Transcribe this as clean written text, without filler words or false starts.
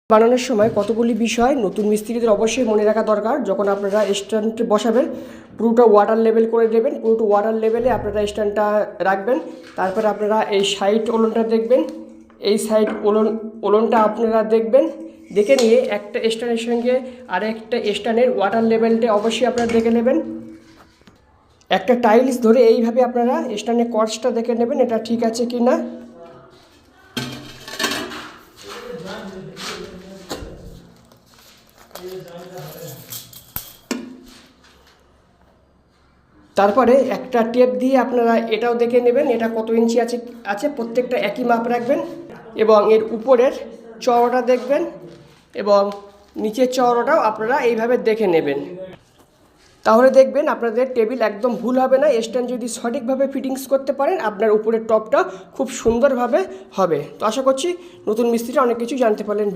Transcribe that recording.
বানানোর সময় কতগুলি বিষয় নতুন মিস্ত্রিদের অবশ্যই মনে রাখা দরকার। যখন আপনারা স্ট্যান্ড বসাবেন পুরোটা ওয়াটার লেভেল করে দেবেন, পুরোটা ওয়াটার লেভেলে আপনারা স্ট্যান্ডটা রাখবেন। তারপরে আপনারা এই সাইড ওলনটা দেখবেন, এই সাইড ওলনটা আপনারা দেখবেন, দেখে নিয়ে একটা স্ট্যান্ডের সঙ্গে আরেকটা স্ট্যান্ডের ওয়াটার লেভেলটা অবশ্যই আপনারা দেখে নেবেন। একটা টাইলস ধরে এইভাবে আপনারা স্ট্যান্ডের কর্সটা দেখে নেবেন এটা ঠিক আছে কি না। তারপরে একটা টেপ দিয়ে আপনারা এটাও দেখে নেবেন এটা কত ইঞ্চি আছে প্রত্যেকটা একই মাপ রাখবেন এবং এর উপরের চওড়াটা দেখবেন এবং নিচের চওড়াটাও আপনারা এইভাবে দেখে নেবেন। তাহলে দেখবেন আপনাদের টেবিল একদম ভুল হবে না। স্ট্যান্ড যদি সঠিকভাবে ফিটিংস করতে পারেন আপনার উপরের টপটা খুব সুন্দরভাবে হবে। তো আশা করছি নতুন মিস্ত্রিরা অনেক কিছু জানতে পারলেন।